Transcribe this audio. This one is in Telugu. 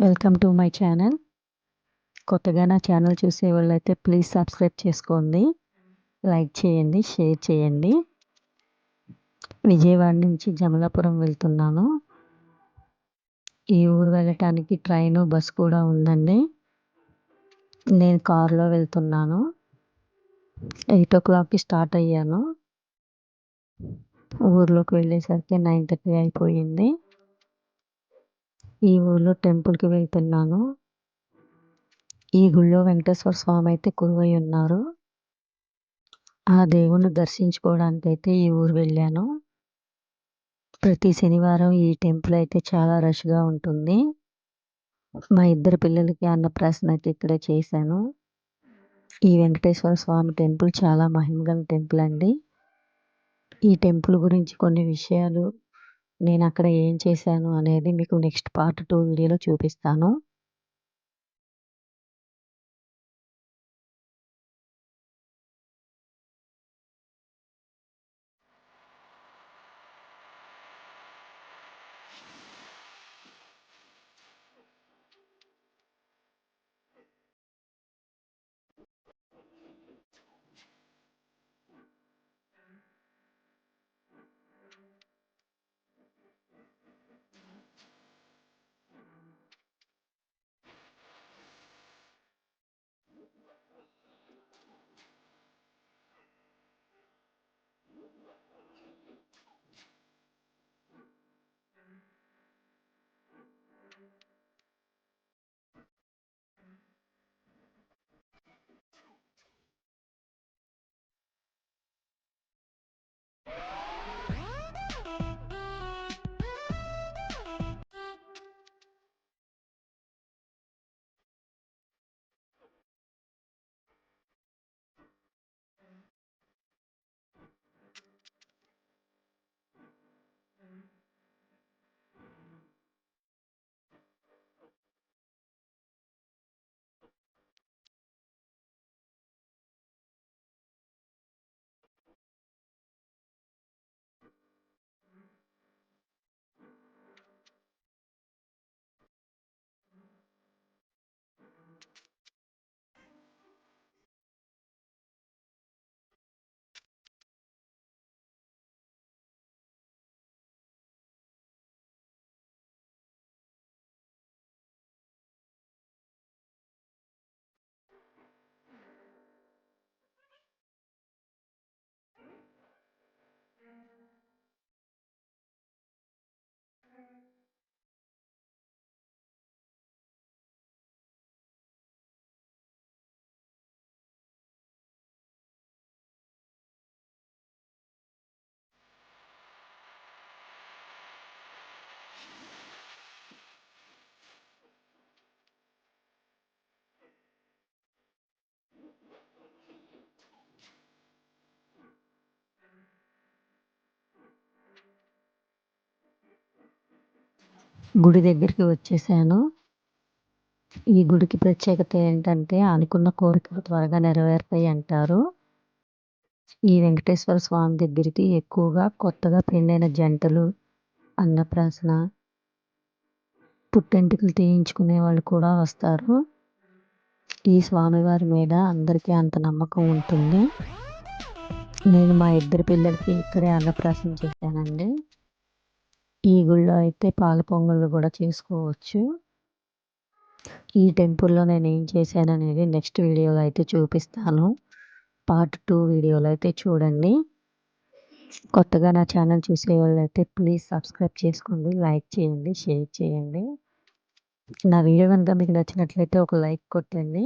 Welcome to my channel. కొత్తగా నా ఛానల్ చూసేవాళ్ళైతే ప్లీజ్ సబ్స్క్రైబ్ చేసుకోండి, లైక్ చేయండి, షేర్ చేయండి. విజయవాడ నుంచి జమలాపురం వెళ్తున్నాను. ఈ ఊరు వెళ్ళటానికి ట్రైను, బస్ కూడా ఉందండి. నేను కారులో వెళ్తున్నాను. 8:00కి స్టార్ట్ అయ్యాను. ఊర్లోకి వెళ్ళేసరికి 9:30 అయిపోయింది. ఈ ఊర్లో టెంపుల్‌కి వెళ్తున్నాను. ఈ గుళ్ళో వెంకటేశ్వర స్వామి అయితే కొలువై ఉన్నారు. ఆ దేవుణ్ణి దర్శించుకోవడానికైతే ఈ ఊరు వెళ్ళాను. ప్రతి శనివారం ఈ టెంపుల్ అయితే చాలా రష్‌గా ఉంటుంది. మా ఇద్దరు పిల్లలకి అన్నప్రాసన అయితే ఇక్కడే చేశాను. ఈ వెంకటేశ్వర స్వామి టెంపుల్ చాలా మహిమగల టెంపుల్ అండి. ఈ టెంపుల్ గురించి కొన్ని విషయాలు, నేను అక్కడ ఏం చేశాను అనేది మీకు నెక్స్ట్ పార్ట్ 2 వీడియోలో చూపిస్తాను. గుడి దగ్గరికి వచ్చేసాను. ఈ గుడికి ప్రత్యేకత ఏంటంటే అనుకున్న కోరికలు త్వరగా నెరవేరుతాయి అంటారు. ఈ వెంకటేశ్వర స్వామి దగ్గరికి ఎక్కువగా కొత్తగా పెళ్ళైన జంటలు, అన్నప్రాసన, పుట్టెంటుకలు తీయించుకునే వాళ్ళు కూడా వస్తారు. ఈ స్వామివారి మీద అందరికీ అంత నమ్మకం ఉంటుంది. నేను మా ఇద్దరు పిల్లలకి ఇక్కడే అన్నప్రాసన చేశానండి. ఈ గుళ్ళో అయితే పాల పొంగళ్ళు కూడా చేసుకోవచ్చు. ఈ టెంపుల్‌లో నేనేం చేశాననేది నెక్స్ట్ వీడియోలో అయితే చూపిస్తాను. పార్ట్ 2 వీడియోలో అయితే చూడండి. కొత్తగా నా ఛానల్ చూసేవాళ్ళైతే ప్లీజ్ సబ్స్క్రైబ్ చేసుకోండి, లైక్ చేయండి, షేర్ చేయండి. నా వీడియో కనుక మీకు నచ్చినట్లయితే ఒక లైక్ కొట్టండి.